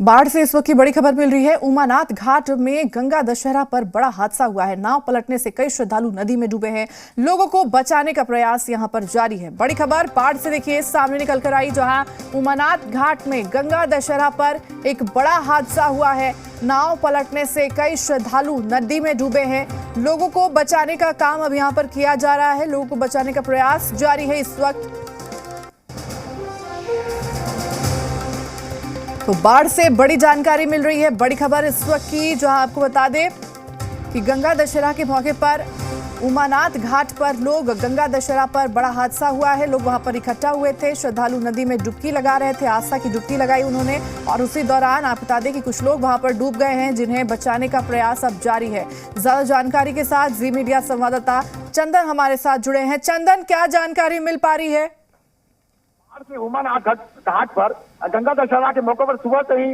बाढ़ से इस वक्त की बड़ी खबर मिल रही है। उमानाथ घाट में गंगा दशहरा पर बड़ा हादसा हुआ है। नाव पलटने से कई श्रद्धालु नदी में डूबे हैं। लोगों को बचाने का प्रयास यहां पर जारी है। बड़ी खबर बाढ़ से देखिए सामने निकल कर आई, जहां उमानाथ घाट में गंगा दशहरा पर एक बड़ा हादसा हुआ है। नाव पलटने से कई श्रद्धालु नदी में डूबे हैं। लोगों को बचाने का काम अब यहां पर किया जा रहा है। लोगों को बचाने का प्रयास जारी है इस वक्त। तो बाढ़ से बड़ी जानकारी मिल रही है। बड़ी खबर इस वक्त की, जो आपको बता दें कि गंगा दशहरा के मौके पर उमानाथ घाट पर गंगा दशहरा पर बड़ा हादसा हुआ है। लोग वहां पर इकट्ठा हुए थे। श्रद्धालु नदी में डुबकी लगा रहे थे। आस्था की डुबकी लगाई उन्होंने, और उसी दौरान आप बता दें कि कुछ लोग वहां पर डूब गए हैं, जिन्हें बचाने का प्रयास अब जारी है। ज्यादा जानकारी के साथ जी मीडिया संवाददाता चंदन हमारे साथ जुड़े हैं। चंदन, क्या जानकारी मिल पा रही है? उमानाथ घाट पर गंगा दशहरा के मौके पर सुबह से ही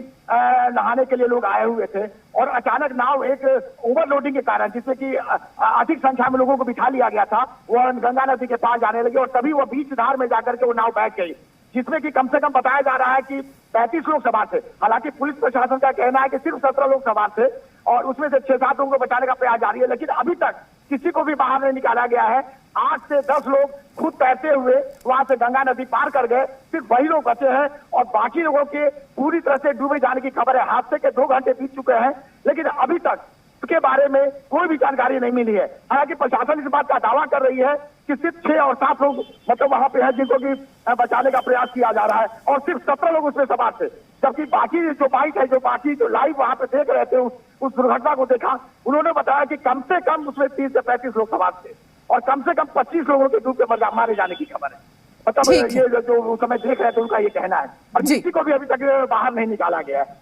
नहाने के लिए लोग आए हुए थे, और अचानक नाव एक ओवरलोडिंग के कारण, जिसमें कि अधिक संख्या में लोगों को बिठा लिया गया था, वह गंगा नदी के पास जाने लगी, और तभी वह बीच धार में जाकर के वो नाव बैठ गई, जिसमें कि कम से कम बताया जा रहा है कि 35 लोग सवार थे। हालांकि पुलिस प्रशासन का कहना है कि सिर्फ 17 लोग सवार थे, और उसमें से 6-7 लोगों को बचाने का प्रयास जारी है, लेकिन अभी तक किसी को भी बाहर नहीं निकाला गया है। 8 से 10 लोग खुद तैरते हुए वहां से गंगा नदी पार कर गए, सिर्फ वही लोग बचे हैं, और बाकी लोगों के पूरी तरह से डूबे जाने की खबर है। हादसे के 2 घंटे बीत चुके हैं, लेकिन अभी तक उसके बारे में कोई भी जानकारी नहीं मिली है। हालांकि प्रशासन इस बात का दावा कर रही है कि सिर्फ 6 और 7 लोग मतलब वहां पे हैं, जिनको कि बचाने का प्रयास किया जा रहा है, और सिर्फ 17 लोग उसमें सवार थे। जबकि बाकी जो बाइक है, जो लाइव वहां पे देख रहे थे उस दुर्घटना को देखा, उन्होंने बताया कि कम से कम उसमें 30 से 35 लोग सवार थे, और कम से कम 25 लोगों के डूब के मारे जाने की खबर है। मतलब ये जो उस समय देख रहे थे, उनका ये कहना है, और किसी को भी अभी तक बाहर नहीं निकाला गया है।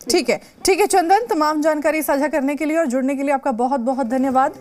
ठीक है चंदन, तमाम जानकारी साझा करने के लिए और जुड़ने के लिए आपका बहुत बहुत धन्यवाद।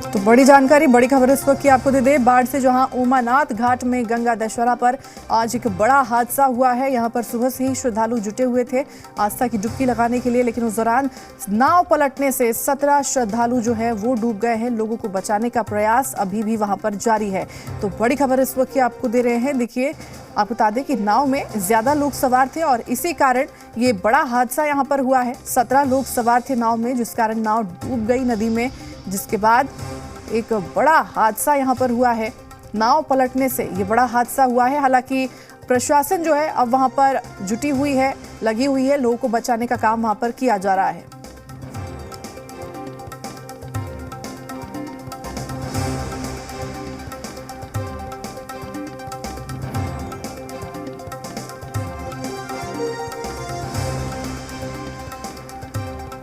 तो बड़ी जानकारी, बड़ी खबर इस वक्त की आपको दे दे। बाढ़ से जहां उमानाथ घाट में गंगा दशहरा पर आज एक बड़ा हादसा हुआ है। यहां पर सुबह से ही श्रद्धालु जुटे हुए थे आस्था की डुबकी लगाने के लिए, लेकिन उस दौरान नाव पलटने से 17 श्रद्धालु जो है वो डूब गए हैं। लोगों को बचाने का प्रयास अभी भी वहां पर जारी है। तो बड़ी खबर इस वक्त की आपको दे रहे हैं। देखिए, आपको बता दें कि नाव में ज्यादा लोग सवार थे, और इसी कारण ये बड़ा हादसा यहाँ पर हुआ है। 17 लोग सवार थे नाव में, जिस कारण नाव डूब गई नदी में, जिसके बाद एक बड़ा हादसा यहां पर हुआ है। नाव पलटने से ये बड़ा हादसा हुआ है। हालांकि प्रशासन जो है अब वहां पर जुटी हुई है, लगी हुई है। लोगों को बचाने का काम वहां पर किया जा रहा है।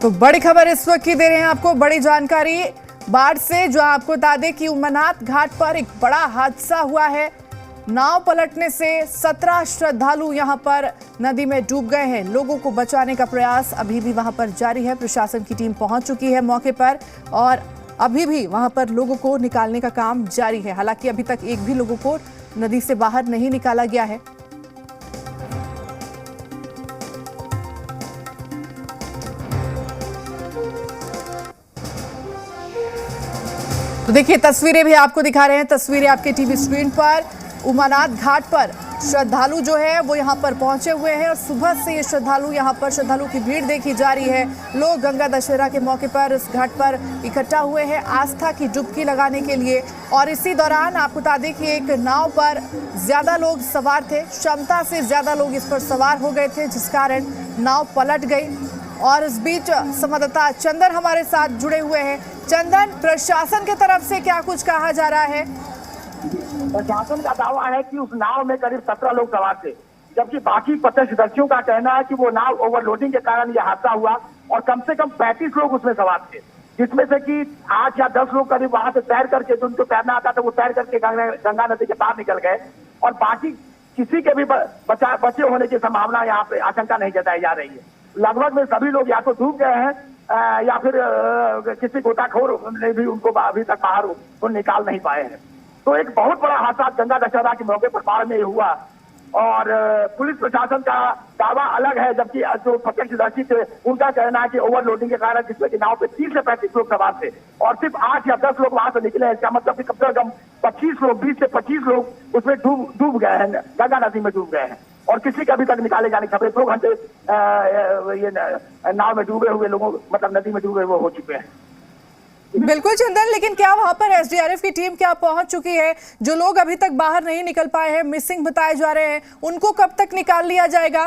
तो बड़ी खबर इस वक्त की दे रहे हैं आपको, बड़ी जानकारी बाढ़ से, जो आपको बता दें कि उमानाथ घाट पर एक बड़ा हादसा हुआ है। नाव पलटने से 17 श्रद्धालु यहां पर नदी में डूब गए हैं। लोगों को बचाने का प्रयास अभी भी वहां पर जारी है। प्रशासन की टीम पहुंच चुकी है मौके पर, और अभी भी वहां पर लोगों को निकालने का काम जारी है। हालांकि अभी तक एक भी लोगों को नदी से बाहर नहीं निकाला गया है। तो देखिए, तस्वीरें भी आपको दिखा रहे हैं, तस्वीरें आपके टीवी स्क्रीन पर। उमानाथ घाट पर श्रद्धालु जो है वो यहाँ पर पहुंचे हुए हैं, और सुबह से ये श्रद्धालु की भीड़ देखी जा रही है। लोग गंगा दशहरा के मौके पर इस घाट पर इकट्ठा हुए हैं आस्था की डुबकी लगाने के लिए। और इसी दौरान आपको बता दें कि एक नाव पर ज्यादा लोग सवार थे, क्षमता से ज्यादा लोग इस पर सवार हो गए थे, जिस कारण नाव पलट गई। और इस बीच संवाददाता चंदन हमारे साथ जुड़े हुए हैं। चंदन, प्रशासन की तरफ से क्या कुछ कहा जा रहा है? प्रशासन का दावा है कि उस नाव में करीब 17 लोग सवार थे, जबकि बाकी प्रत्यक्षदर्शियों का कहना है कि वो नाव ओवरलोडिंग के कारण यह हादसा हुआ, और कम से कम 35 लोग उसमें सवार थे, जिसमें से कि 8 या 10 लोग करीब वहां से तैर करके, जिनको तैरना आता था वो तैर करके गंगा नदी के पार निकल गए, और बाकी किसी के भी बचे होने की संभावना यहाँ पे आशंका नहीं जताई जा रही है। लगभग में सभी लोग या तो डूब गए हैं, या फिर किसी गोताखोर ने भी उनको अभी तक बाहर निकाल नहीं पाए हैं। तो एक बहुत बड़ा हादसा गंगा दशहरा के मौके पर बाढ़ में हुआ, और पुलिस प्रशासन का दावा अलग है, जबकि जो प्रत्यक्षदर्शी थे उनका कहना है कि ओवरलोडिंग के कारण जिसमें कि नाव पे 30 से 35 लोग सवार थे और सिर्फ 8 या 10 लोग वहां से निकले हैं। इसका मतलब कि कम से कम 25 लोग, 20 से 25 लोग उसमें डूब गए हैं, गंगा नदी में डूब गए हैं और किसी का अभी तक निकाले जाने की खबरें। 2 घंटे ये नाव में डूबे हुए लोगों, मतलब नदी में डूबे हुए हो चुके हैं। बिल्कुल चंदन, लेकिन क्या वहां पर एसडीआरएफ की टीम क्या पहुंच चुकी है? जो लोग अभी तक बाहर नहीं निकल पाए हैं, मिसिंग बताए जा रहे हैं, उनको कब तक निकाल लिया जाएगा?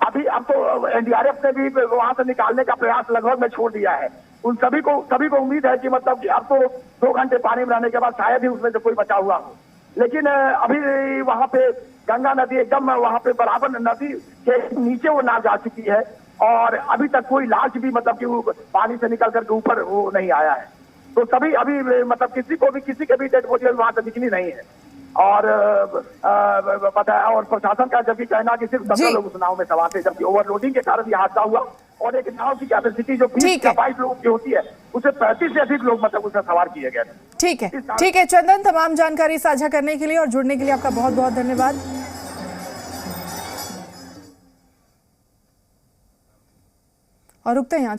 अब तो एनडीआरएफ ने भी वहां से निकालने का प्रयास लगभग में छोड़ दिया है। उन सभी को उम्मीद है कि मतलब कि अब तो 2 घंटे पानी में रहने के बाद शायद ही उसमें से कोई बचा हुआ हो। लेकिन अभी वहां पे गंगा नदी एकदम वहां पे बराबर नदी के नीचे वो नाव जा चुकी है और अभी तक कोई लाश भी मतलब कि वो पानी से निकल करके ऊपर वो नहीं आया है। तो सभी अभी मतलब किसी के भी डेड बॉडी वहां से निकली नहीं है और पता है। और प्रशासन का जबकि कहना कि सिर्फ 17 लोग उस नाव में सवार थे, जबकि ओवरलोडिंग के कारण यह हादसा हुआ और एक नाव की कैपेसिटी जो 20 या 22 लोगों की होती है उसे 35 से अधिक लोग मतलब उसमें सवार किए गए थे। ठीक है चंदन, तमाम जानकारी साझा करने के लिए और जुड़ने के लिए आपका बहुत बहुत धन्यवाद। और रुकते हैं यहाँ।